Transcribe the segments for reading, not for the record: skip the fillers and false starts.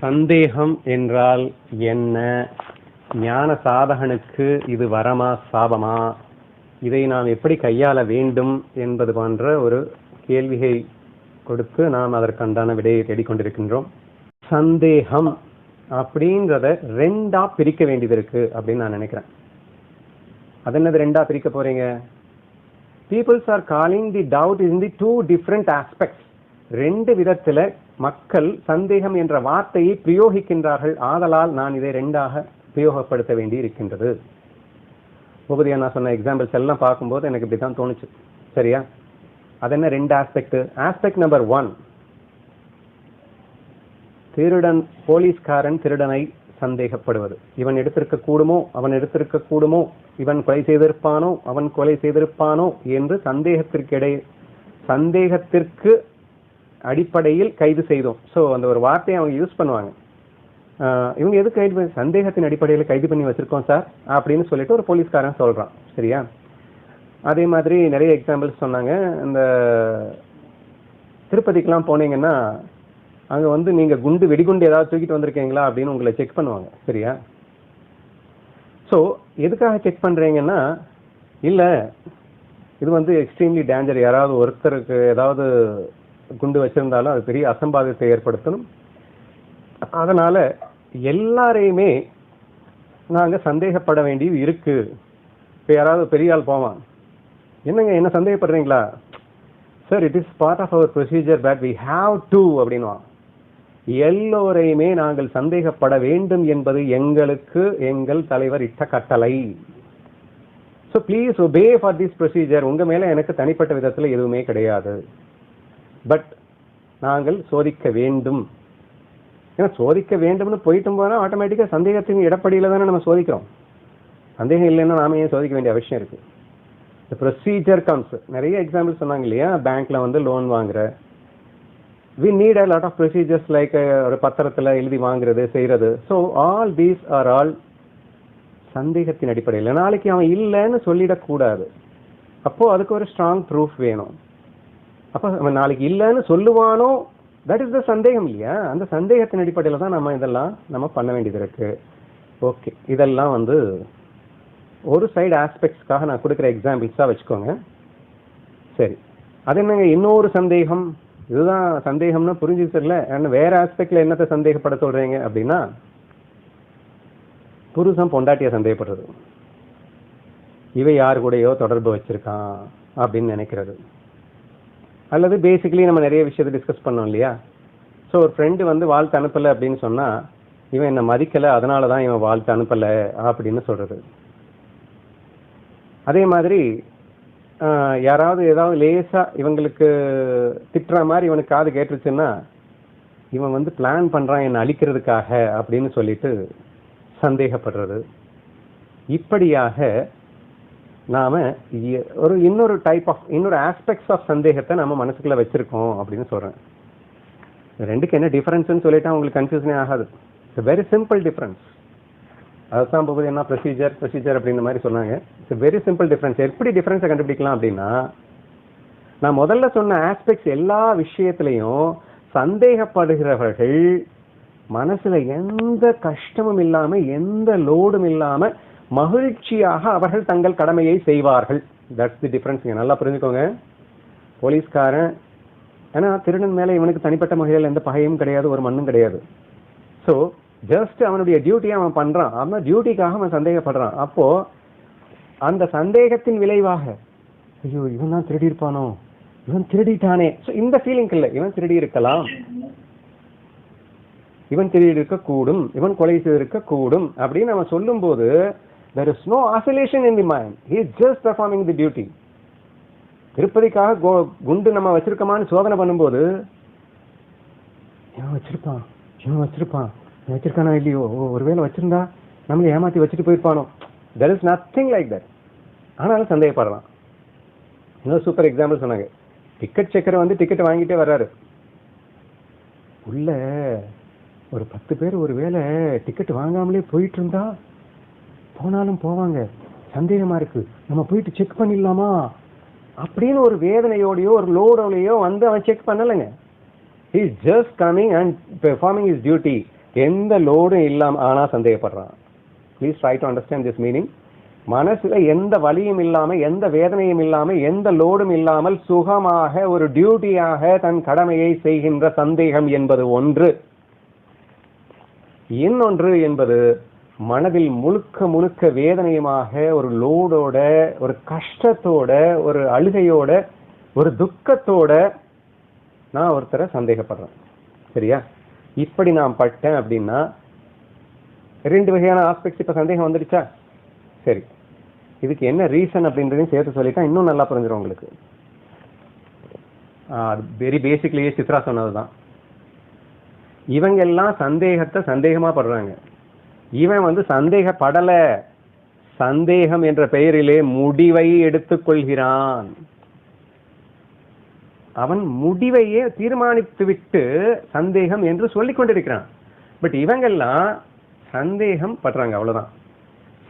சந்தேகம் என்றால் என்ன? ஞான சாதகனுக்கு இது வரமா சாபமா? இதை நாம் எப்படி கையாள வேண்டும் என்பது போன்ற ஒரு கேள்வியை கொடுத்து நாம் அதற்குண்டான விடையை தேடிக்கொண்டிருக்கின்றோம். சந்தேகம் அப்படின்றத ரெண்டா பிரிக்க வேண்டியது இருக்கு அப்படின்னு நான் நினைக்கிறேன். அது என்னது ரெண்டா பிரிக்க போறீங்க? Peoples are calling the doubt in the two different aspects. ரெண்டு விதத்துல மக்கள் சந்தேகம் என்ற வார்த்தையை பிரயோகிக்கின்றார்கள். ஆதலால் நான் இதை ரெண்டாக பிரயோகப்படுத்த வேண்டி இருக்கின்றது. உபதியா நான் சொன்ன எக்ஸாம்பிள்ஸ் எல்லாம் பார்க்கும்போது எனக்கு இப்படித்தான் தோணுச்சு. சரியா? அது என்ன ரெண்டு ஆஸ்பெக்ட்? ஆஸ்பெக்ட் நம்பர் 1, திருடன், போலீஸ்காரன் திருடனை சந்தேகப்படுவது. இவன் எடுத்திருக்க கூடுமோ, அவன் எடுத்திருக்க கூடுமோ, இவன் கொலை செய்திருப்பானோ, அவன் கொலை செய்திருப்பானோ என்று சந்தேகத்திற்கு அடிப்படையில் கைது செய்தோம். ஸோ அந்த ஒரு வார்த்தையை அவங்க யூஸ் பண்ணுவாங்க. இவங்க எதுக்கு கைது பண்ணி? சந்தேகத்தின் அடிப்படையில் கைது பண்ணி வச்சிருக்கோம் சார் அப்படின்னு சொல்லிட்டு ஒரு போலீஸ்காரன் சொல்றான். சரியா? அதே மாதிரி நிறைய எக்ஸாம்பிள்ஸ் சொன்னாங்க. இந்த திருப்பதிக்கெல்லாம் போனீங்கன்னா அங்கே வந்து நீங்கள் வெடிகுண்டு ஏதாவது தூக்கிட்டு வந்திருக்கீங்களா அப்படின்னு உங்களை செக் பண்ணுவாங்க. சரியா? ஸோ எதுக்காக செக் பண்ணுறீங்கன்னா, இல்லை இது வந்து எக்ஸ்ட்ரீம்லி டேஞ்சர், யாராவது ஒருத்தருக்கு ஏதாவது குண்டு வச்சிருந்தாலும் அது பெரிய அசம்பாவிதத்தை ஏற்படுத்தணும். அதனால எல்லாரையுமே நாங்கள் சந்தேகப்பட வேண்டியது இருக்கு. இப்போ யாராவது பெரிய ஆள் போவான், என்னங்க என்ன சந்தேகப்படுறீங்களா? Sir, it is part of our procedure but we have to அப்படின்வான். எல்லோரையுமே நாங்கள் சந்தேகப்பட வேண்டும் என்பது எங்கள் தலைவர் இட்ட கட்டளை. So please obey for this procedure. உங்க மேல எனக்கு தனிப்பட்ட விதத்தில் எதுவுமே கிடையாது, பட் நாங்கள் சோதிக்க வேண்டும். ஏன்னா சோதிக்க வேண்டும்னு போயிட்டும் போனால் ஆட்டோமேட்டிக்காக சந்தேகத்தின் இடப்படியில் தானே நம்ம சோதிக்கிறோம். சந்தேகம் இல்லைன்னா நாம ஏன் சோதிக்க வேண்டிய அவசியம் இருக்கு? இந்த ப்ரொசீஜர் கம்ஸ். நிறைய எக்ஸாம்பிள் சொன்னாங்க இல்லையா? பேங்க்ல வந்து லோன் வாங்குற, we need a lot of procedures like ஒரு பத்திரத்தில் எழுதி வாங்குறது, செய்யறது. So all these are all சந்தேகத்தின் அடிப்படையில். நாளைக்கு அவன் இல்லைன்னு சொல்லிடக்கூடாது. அப்போ அதுக்கு ஒரு ஸ்ட்ராங் ப்ரூஃப் வேணும். அப்போ அவன் நாளைக்கு இல்லைன்னு சொல்லுவானோ, தட் இஸ் த சந்தேகம் இல்லையா? அந்த சந்தேகத்தின் அடிப்படையில் தான் நம்ம பண்ண வேண்டியது இருக்கு. ஓகே, இதெல்லாம் வந்து ஒரு சைடு ஆஸ்பெக்ட்ஸ்க்காக நான் கொடுக்குற எக்ஸாம்பிள்ஸாக வச்சுக்கோங்க. சரி, அது என்னங்க இன்னொரு சந்தேகம்? இதுதான் சந்தேகம்னா புரிஞ்சு தெரியல. வேற ஆஸ்பெக்ட்ல என்னத்தை சந்தேகப்பட சொல்றீங்க அப்படின்னா, புருஷன் பொண்டாட்டிய சந்தேகப்படுறது, இவை யாரு கூடயோ தொடர்பு வச்சிருக்கான் அப்படின்னு நினைக்கிறது. அல்லது பேசிக்கலி நம்ம நிறைய விஷயத்தை டிஸ்கஸ் பண்ணோம் இல்லையா? ஸோ ஒரு ஃப்ரெண்டு வந்து வாழ்த்து அனுப்பலை அப்படின்னு சொன்னா, இவன் என்னை மதிக்கலை அதனால தான் இவன் வாழ்த்து அனுப்பலை அப்படின்னு சொல்றது. அதே மாதிரி யாராவது ஏதாவது லேசா இவங்களுக்கு திட்டுற மாதிரி இவனுக்கு காது கேட்டுருச்சுன்னா, இவன் வந்து பிளான் பண்றான் என்னை அழிக்கிறதுக்காக அப்படின்னு சொல்லிட்டு சந்தேகப்படுறது. இப்படியாக நாம இன்னொரு ஆஸ்பெக்ட்ஸ் ஆஃப் சந்தேகத்தை நம்ம மனசுக்குள்ள வச்சிருக்கோம் அப்படின்னு சொல்றேன். ரெண்டுக்கு என்ன டிஃபரன்ஸ்னு சொல்லிட்டா உங்களுக்கு கன்ஃபியூஷனே ஆகாது. It's very simple difference. அதுதான் போகுது என்ன ப்ரொசீஜர் அப்படின்ற மாதிரி சொன்னாங்க. It's very simple difference. எப்படி டிஃபரன்ஸை கண்டுபிடிக்கலாம் அப்படின்னா, நான் முதல்ல சொன்ன ஆஸ்பெக்ட்ஸ் எல்லா விஷயத்திலையும் சந்தேகப்படுகிறவர்கள் மனசுல எந்த கஷ்டமும் இல்லாம, எந்த லோடும் இல்லாம மகிழ்ச்சியாக அவர்கள் தங்கள் கடமையை செய்வார்கள். That's the difference. நல்லா புரிஞ்சுக்கோங்க. போலீஸ்காரன் ஏன்னா திருடன் மேல இவனுக்கு தனிப்பட்ட முறையில் எந்த பகையும் கிடையாது, ஒரு மண்ணும் கிடையாது. ஸோ ஜஸ்ட் அவனுடைய டியூட்டியை அவன் பண்றான். அவன் டியூட்டிக்காக அவன் சந்தேகப்படுறான். அப்போ அந்த சந்தேகத்தின் விளைவாக, ஐயோ இவன் தான் திருடி இருப்பானோ, இவன் திருடிட்டானே, இந்த ஃபீலிங் இல்லை. இவன் திருடி இருக்கலாம், இவன் திருடி இருக்க கூடும், இவன் கொலை செய்திருக்க கூடும் அப்படின்னு அவன் சொல்லும் போது there is no oscillation in the mind. He is just performing the duty. திருப்பதிக்காக குண்டு நம்ம வச்சிருக்கோமான்னு சோதனை பண்ணும்போது, இவன் வச்சிருக்கானா இல்லையோ, ஒருவேளை வச்சிருந்தா நம்மளை ஏமாத்தி வச்சுட்டு போயிருப்பானோ. there is nothing like that. ஆனாலும் சந்தேகப்படலாம். இன்னொரு சூப்பர் எக்ஸாம்பிள் சொன்னாங்க. டிக்கெட் செக்கர் வந்து டிக்கெட் வாங்கிட்டே வர்றாரு, உள்ள ஒரு 10 பேர் ஒருவேளை டிக்கெட் வாங்காமலே போயிட்டு இருந்தா, போனாலும் போவாங்க, சந்தேகமா இருக்கு, நம்ம போயிட்டு செக் பண்ணிடலாமா அப்படின்னு ஒரு வேதனையோடையோ ஒரு லோடோடையோ வந்து அவன் check பண்ணலைங்க. he is just coming and performing his duty. எந்த லோடும் இல்லாம ஆனா சந்தேகப்படுறான். Please try to understand this meaning. மனசுல எந்த வலியும் இல்லாம, எந்த வேதனையும் இல்லாம, எந்த லோடும் இல்லாமல் சுகமாக ஒரு டியூட்டியாக தன் கடமையை செய்கின்ற சந்தேகம் என்பது ஒன்று. இன்னொன்று என்பது மனதில் முழுக்க முழுக்க வேதனையுமாக ஒரு லோடோட, ஒரு கஷ்டத்தோட, ஒரு அழுகையோட, ஒரு துக்கத்தோட நான் ஒருத்தரை சந்தேகப்படுறேன். சரியா? இப்படி நான் பட்டேன் அப்படின்னா 2 வகையான ஆஸ்பெக்ட்ஸ் இப்ப சந்தேகம் வந்துடுச்சா? சரி, இதுக்கு என்ன ரீசன் அப்படின்றதையும் சேர்த்து சொல்லிட்டா இன்னும் நல்லா புரிஞ்சிடும் உங்களுக்கு. வெரி பேசிக்லியே சித்ரா சொன்னதுதான். இவங்க எல்லாம் சந்தேகத்தை சந்தேகமா படுறாங்க. இவன் சந்தேகப்படல, சந்தேகம் என்ற பெயரிலே முடிவை எடுத்துக்கொள்கிறான். அவன் முடிவையே தீர்மானித்து விட்டு சந்தேகம் என்று சொல்லிக் கொண்டிருக்கிறான். பட் இவங்கெல்லாம் சந்தேகம் படுறாங்க, அவ்வளவுதான்.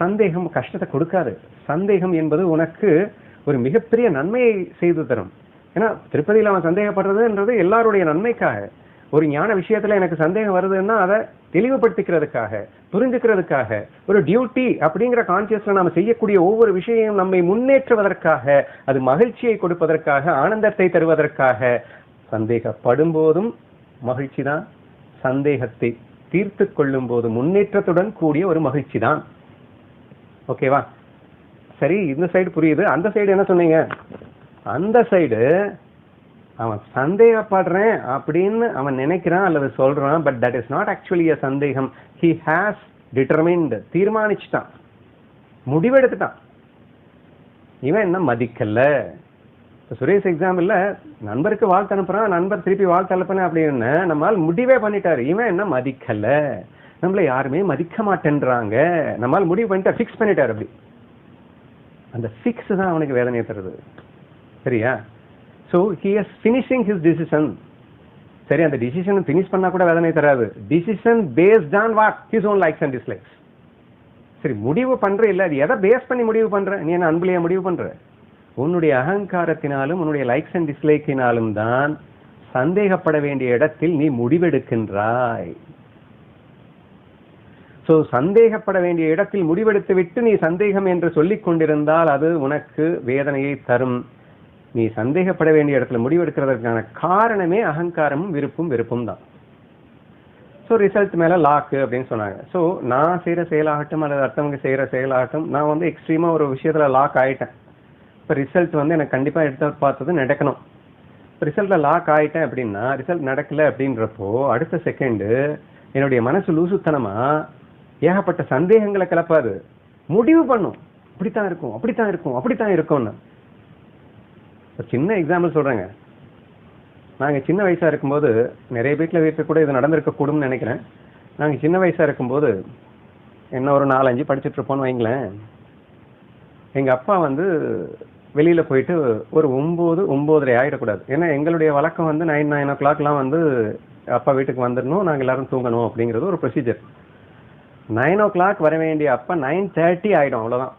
சந்தேகம் கஷ்டத்தை கொடுக்காது. சந்தேகம் என்பது உனக்கு ஒரு மிகப்பெரிய நன்மையை செய்து தரும். ஏன்னா திருப்பதியில் அவன் சந்தேகப்படுறதுன்றது எல்லாருடைய நன்மைக்காக. ஒரு ஞான விஷயத்துல எனக்கு சந்தேகம் வருதுன்னா அதை தெளிவுபடுத்திக்கிறதுக்காக, புரிஞ்சுக்கிறதுக்காக, ஒரு டியூட்டி அப்படிங்கிற கான்சியஸ்ல நாம செய்யக்கூடிய ஒவ்வொரு விஷயம் நம்மை முன்னேற்றுவதற்காக, அது மகிழ்ச்சியை கொடுப்பதற்காக, ஆனந்தத்தை தருவதற்காக. சந்தேகப்படும் போதும் மகிழ்ச்சி தான், சந்தேகத்தை தீர்த்து கொள்ளும் போது முன்னேற்றத்துடன் கூடிய ஒரு மகிழ்ச்சி தான். ஓகேவா? சரி, இந்த சைடு புரியுது. அந்த சைடு என்ன சொன்னீங்க? அந்த சைடு அவன் சந்தேகப்படுறேன் அப்படின்னு அவன் நினைக்கிறான் அல்லது சொல்றான். But that is not actually a சந்தேகம். he has determined, தீர்மானிச்சுட்டான், முடிவெடுத்துட்டான். இவன் என்ன மதிக்கல. சுரேஷ் எக்ஸாம்பிள்ல நண்பருக்கு வாழ்த்து அனுப்புறான், நண்பர் திருப்பி வாழ்த்து அனுப்புறேன் அப்படின்னு நம்மால் முடிவே பண்ணிட்டாரு. இவன் என்ன மதிக்கல, நம்மள யாருமே மதிக்க மாட்டேன்றாங்க, நம்மால் முடிவு பண்ணிட்டு ஃபிக்ஸ் பண்ணிட்டாரு. அப்படி அந்த ஃபிக்ஸ் தான் அவனுக்கு வேதனையை தருது. சரியா? So he is finishing his decision. சரி, அந்த டிசிஷன் ஃபினிஷ் பண்ணா கூட வேதனை தராது. Decision based on what? his own likes and dislikes. சரி, முடிவு பண்ற இல்ல, அது எதை பேஸ் பண்ணி முடிவு பண்ற? நீ என்ன அன்புலையா முடிவு பண்ற? உன்னுடைய அகங்காரத்தினாலும் உன்னுடைய லைக்ஸ் அண்ட் டிஸ்லைக்கினாலும் தான் சந்தேகப்பட வேண்டிய இடத்தில் நீ முடிவெடுக்கின்றாய். சோ சந்தேகப்பட வேண்டிய இடத்தில் முடிவெடுத்து விட்டு நீ சந்தேகம் என்று சொல்லிக் கொண்டிருந்தால் அது உனக்கு வேதனையை தரும். நீ சந்தேகப்பட வேண்டிய இடத்துல முடிவெடுக்கிறதுக்கான காரணமே அகங்காரமும் விருப்பும் தான். ஸோ ரிசல்ட் மேல லாக்கு அப்படின்னு சொன்னாங்க. ஸோ நான் செய்யற செயலாகட்டும் அல்லது அடுத்தவங்க செய்யற செயலாகட்டும், நான் எக்ஸ்ட்ரீமா ஒரு விஷயத்துல லாக் ஆயிட்டேன். இப்போ ரிசல்ட் எனக்கு கண்டிப்பா எடுத்து பார்த்தது நடக்கணும். இப்போ ரிசல்ட்ல லாக் ஆயிட்டேன் அப்படின்னா, ரிசல்ட் நடக்கல அப்படின்றப்போ அடுத்த செகண்டு என்னுடைய மனசு லூசுத்தனமா ஏகப்பட்ட சந்தேகங்களை கிளப்பாது, முடிவு பண்ணும். இப்படித்தான் இருக்கும், அப்படித்தான் இருக்கும், அப்படித்தான் இருக்கும்னு. சின்ன எக்ஸாம்பிள் சொல்றேங்க. நாங்க சின்ன வயசா இருக்கும்போது, நிறைய வீட்டுல கூட இது நடந்திருக்க கூடும்னு நினைக்கிறேன். நாங்க சின்ன வயசா இருக்கும்போது என்ன ஒரு 4-5 படிச்சுட்டு இருப்போம்னு வைங்களேன். எங்க அப்பா வெளியில போயிட்டு ஒரு 9-9:30 ஆயிடக்கூடாது. ஏன்னா எங்களுடைய வழக்கம் 9 o'clockலாம் அப்பா வீட்டுக்கு வந்துடணும், நாங்க எல்லாரும் தூங்கணும் அப்படிங்கிறது ஒரு ப்ரொசீஜர். 9 o'clock வர வேண்டிய அப்பா 9:30 ஆயிடும், அவ்வளவுதான்.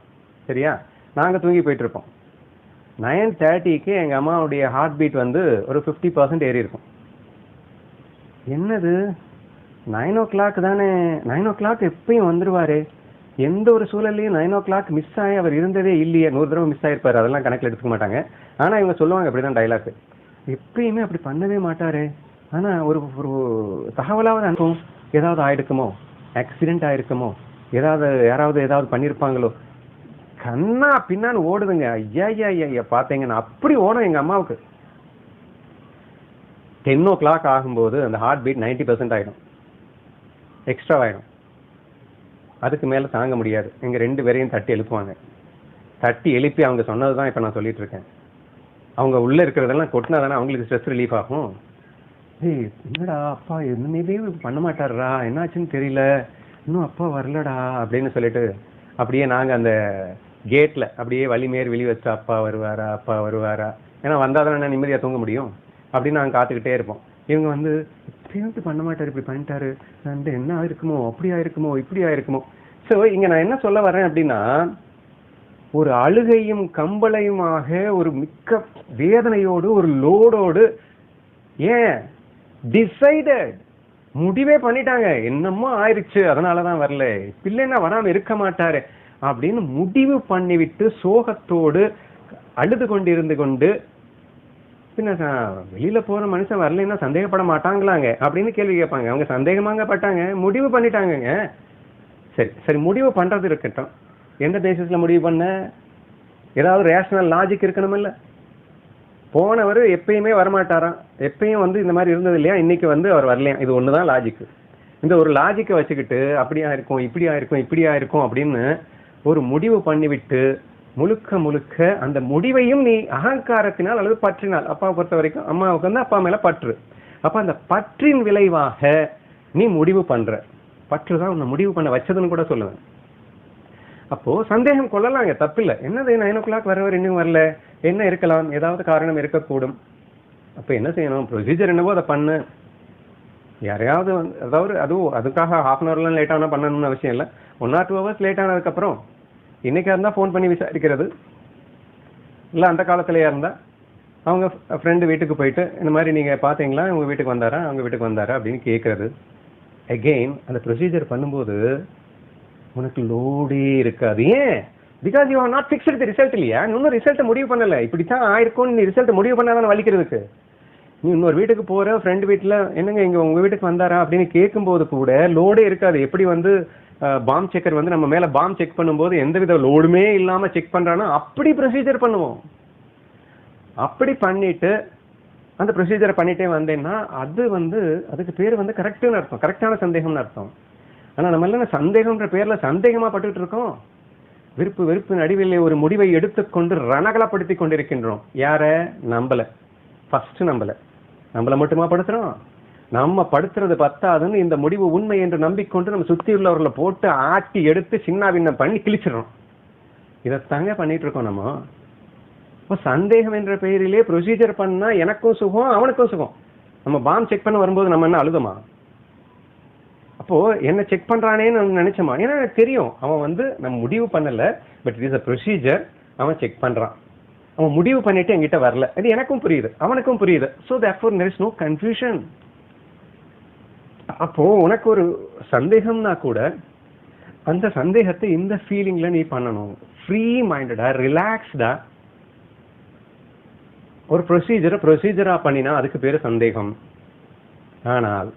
சரியா? நாங்க தூங்கி போயிட்டு இருப்போம். 9:30க்கு எங்க அம்மாவுடைய ஹார்ட் பீட் ஒரு 50% ஏறி இருக்கும். என்னது 9 o'clock தானே, 9 o'clock எப்பயும் வந்துருவாரு, எந்த ஒரு சூழல்லையும் 9 o'clock மிஸ் ஆகி அவர் இருந்ததே இல்லையே. 100 தடவை மிஸ் ஆயிருப்பாரு, அதெல்லாம் கணக்கில் எடுத்துக்க மாட்டாங்க. ஆனா இவங்க சொல்லுவாங்க அப்படிதான் டைலாக், எப்பயுமே அப்படி பண்ணவே மாட்டாரு. ஆனா ஒரு தகவலாவது அனுப்பும், ஏதாவது ஆயிடுக்குமோ, ஆக்சிடென்ட் ஆயிருக்குமோ, யாராவது ஏதாவது பண்ணிருப்பாங்களோ, கண்ணா பின்னான்னு ஓடுதுங்க. ஐயா பாத்தீங்கன்னா அப்படி ஓடும் எங்க அம்மாவுக்கு. 10 o'clock ஆகும்போது அந்த ஹார்ட் பீட் 90% ஆயிடும், எக்ஸ்ட்ரா ஆயிடும். அதுக்கு மேல தாங்க முடியாது. எங்க 2 பேரையும் தட்டி எழுப்புவாங்க. தட்டி எழுப்பி அவங்க சொன்னதுதான் இப்ப நான் சொல்லிட்டு இருக்கேன். அவங்க உள்ள இருக்கிறதெல்லாம் கொட்டினா தானே அவங்களுக்கு ஸ்ட்ரெஸ் ரிலீஃப் ஆகும். என்னடா அப்பா எதுவுமே பண்ண மாட்டாரா, என்னாச்சுன்னு தெரியல, இன்னும் அப்பா வரலடா அப்படின்னு சொல்லிட்டு அப்படியே நாங்க அந்த கேட்ல அப்படியே வலிமேறி வெளி வச்சு அப்பா வருவாரா, ஏன்னா வந்தாதானே நிம்மதியா தூங்க முடியும் அப்படின்னு நாங்க காத்துக்கிட்டே இருப்போம். இவங்க இப்படி பண்ண மாட்டாரு, இப்படி பண்ணிட்டாரு, என்ன ஆயிருக்குமோ, அப்படி ஆயிருக்குமோ, இப்படி ஆயிருக்குமோ. சோ இங்க நான் என்ன சொல்ல வர்றேன் அப்படின்னா, ஒரு அழுகையும் கம்பளையுமாக ஒரு மிக்க வேதனையோடு ஒரு லோடோடு, ஏன் டிசைடட், முடிவே பண்ணிட்டாங்க, என்னமோ ஆயிடுச்சு அதனாலதான் வரல, இல்லைன்னா வராம இருக்க மாட்டாரு அப்படின்னு முடிவு பண்ணிவிட்டு சோகத்தோடு அழுது கொண்டிருந்து கொண்டு, பின்ன வெளியில போற மனுஷன் வரலைன்னா சந்தேகப்பட மாட்டாங்களாங்க அப்படின்னு கேள்வி கேட்பாங்க. அவங்க சந்தேகமாங்க பட்டாங்க, முடிவு பண்ணிட்டாங்கங்க. சரி சரி, முடிவு பண்றது இருக்கட்டும், எந்த பேசிஸ்ல முடிவு பண்ண? ஏதாவது ரேஷனல் லாஜிக் இருக்கணுமில்ல. போனவர் எப்பயுமே வரமாட்டாராம், எப்பயும் இந்த மாதிரி இருந்தது இல்லையா, இன்னைக்கு அவர் வரலையா, இது ஒண்ணுதான் லாஜிக். இந்த ஒரு லாஜிக்கை வச்சுக்கிட்டு அப்படியா இருக்கும் இப்படியா இருக்கும் இப்படியா இருக்கும் அப்படின்னு ஒரு முடிவு பண்ணிவிட்டு முழுக்க முழுக்க அந்த முடிவையும் நீ அகங்காரத்தினால் அல்லது பற்றினால், அப்பாவை பொறுத்த வரைக்கும் அம்மாவுக்கு அப்பா மேல பற்று, அப்ப அந்த பற்றின் விளைவாக நீ முடிவு பண்ற, பற்றுதான் உன்னை முடிவு பண்ண வச்சதுன்னு கூட சொல்லுவேன். அப்போ சந்தேகம் கொள்ளலாங்க, தப்பில்லை. என்னது 9 o'clock வரவர் இன்னும் வரல, என்ன இருக்கலாம், ஏதாவது காரணம் இருக்கக்கூடும். அப்ப என்ன செய்யணும், ப்ரொசீஜர் என்னவோ அதை பண்ணு. யாரையாவது அதாவது அதுக்காக 1/2 an hour லேட் ஆனா பண்ணணும்னு அவசியம் இல்லை. 1 or 2 hours லேட் ஆனதுக்கு அப்புறம் இன்னைக்கா இருந்தா ஃபோன் பண்ணி விசாரிக்கிறது, இல்ல அந்த காலத்திலேயா இருந்தா அவங்க ஃப்ரெண்டு வீட்டுக்கு போயிட்டு இந்த மாதிரி நீங்க பாத்தீங்களா, உங்க வீட்டுக்கு வந்தாரா அவங்க வீட்டுக்கு வந்தாரா அப்படின்னு கேட்கறது. அகெயின் அந்த ப்ரொசீஜர் பண்ணும்போது உனக்கு லோடே இருக்காது. ஏன்? Because you are not fixed the result இல்லையா, இன்னும் ரிசல்ட்டை முடிவு பண்ணல, இப்படித்தான் ஆயிருக்கும் நீ ரிசல்ட்டை முடிவு பண்ணாதானே வலிக்கிறதுக்கு. நீ இன்னொரு வீட்டுக்கு போற, ஃப்ரெண்டு வீட்டுல என்னங்க இங்க உங்க வீட்டுக்கு வந்தாரா அப்படின்னு கேட்கும்போது கூட லோடே இருக்காது. எப்படி பாம் செக்கர் நம்ம மேல பாம் செக் பண்ணும்போது எந்தவித லோடுமே இல்லாம செக் பண்றானோ அப்படி ப்ரொசீஜர் பண்ணுவோம். அப்படி பண்ணிட்டு அந்த ப்ரொசீஜரை பண்ணிட்டே வந்தேன்னா அது அதுக்கு பேர் கரெக்டுன்னு அர்த்தம், கரெக்டான சந்தேகம்னு அர்த்தம். ஆனா நம்ம எல்லாம் சந்தேகம்ன்ற பேர்ல சந்தேகமா பட்டுட்டு இருக்கோம். விருப்பு வெறுப்பு நடுவில் ஒரு முடிவை எடுத்துக்கொண்டு ரணகலப்படுத்தி கொண்டிருக்கின்றோம். யார? நம்மள ஃபர்ஸ்ட் நம்மள மட்டுமா படுத்துறோம்? நம்ம படுத்துறது பத்தாதுன்னு இந்த முடிவு உண்மை என்று நம்பிக்கொண்டு நம்ம சுத்தி உள்ளவர்களை போட்டு ஆட்டி எடுத்து சின்ன பின்னம் பண்ணி கிழிச்சிடறோம். இதைத்தாங்க பண்ணிட்டு இருக்கோம் நம்ம. இப்போ சந்தேகம் என்ற பெயரிலே ப்ரொசீஜர் பண்ணா எனக்கும் சுகம் அவனுக்கும் சுகம். நம்ம பாம் செக் பண்ண வரும்போது நம்ம என்ன அழுதமா? அப்போ என்ன செக் பண்றானேன்னு நினைச்சோமா? ஏன்னா எனக்கு தெரியும் அவன் நம்ம முடிவு பண்ணல, but it is a procedure. அவன் செக் பண்றான், அவன் முடிவு பண்ணிட்டு என்கிட்ட வரல, அது எனக்கும் புரியுது அவனுக்கும் புரியுது. So therefore there is no confusion. அப்போ உனக்கு ஒரு சந்தேகம்னா கூட அந்த சந்தேகத்தை இந்த ஃபீலிங்ல நீ பண்ணணும். ஃப்ரீ மைண்டடா, ரிலாக்ஸ்டா ஒரு ப்ரொசீஜரா பண்ணினா அதுக்கு பேரு சந்தேகம். ஆனால்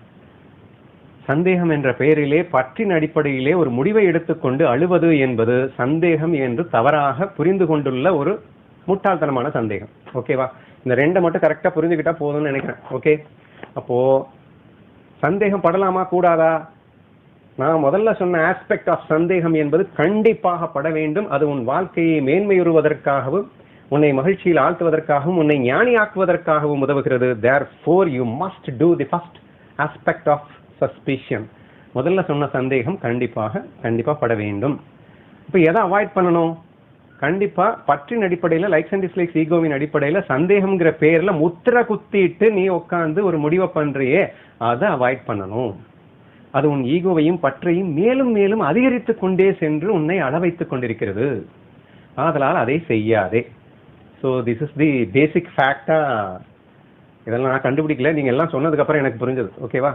சந்தேகம் என்ற பெயரிலே பற்றின் அடிப்படையிலே ஒரு முடிவை எடுத்துக்கொண்டு அழுவது என்பது சந்தேகம் என்று தவறாக புரிந்து கொண்டுள்ள ஒரு முட்டாள்தனமான சந்தேகம். ஓகேவா? இந்த ரெண்டை மட்டும் கரெக்டா புரிஞ்சுக்கிட்டா போதும்னு நினைக்கிறேன். ஓகே, அப்போ சந்தேகம் படலாமா கூடாதா? நான் முதல்ல சொன்ன ஆஸ்பெக்ட் ஆஃப் சந்தேகம் என்பது கண்டிப்பாக பட வேண்டும். அது உன் வாழ்க்கையை மேன்மையுறுவதற்காகவும் உன்னை மகிழ்ச்சியில் ஆழ்த்துவதற்காகவும் உன்னை ஞானியாக்குவதற்காகவும் உதவுகிறது. therefore you must do the first aspect of suspicion. முதல்ல சொன்ன சந்தேகம் கண்டிப்பா பட வேண்டும். இப்போ எதை அவாய்ட் பண்ணணும்? கண்டிப்பா பற்றின் அடிப்படையில், லைக்ஸ் அண்ட் டிஸ்லைக்ஸ் ஈகோவின் அடிப்படையில் சந்தேகம்ங்கிற பேர்ல முத்திரை குத்திட்டு நீ உட்காந்து ஒரு முடிவை பண்றியே, அதை அவாய்ட் பண்ணணும். அது உன் ஈகோவையும் பற்றையும் மேலும் மேலும் அதிகரித்து கொண்டே சென்று உன்னை அளவைத்துக் கொண்டிருக்கிறது. ஆதலால் அதை செய்யாதே. ஸோ திஸ் இஸ் தி பேசிக் ஃபேக்டா. இதெல்லாம் நான் கண்டுபிடிக்கல, நீங்க எல்லாம் சொன்னதுக்கு அப்புறம் எனக்கு புரிஞ்சது. ஓகேவா?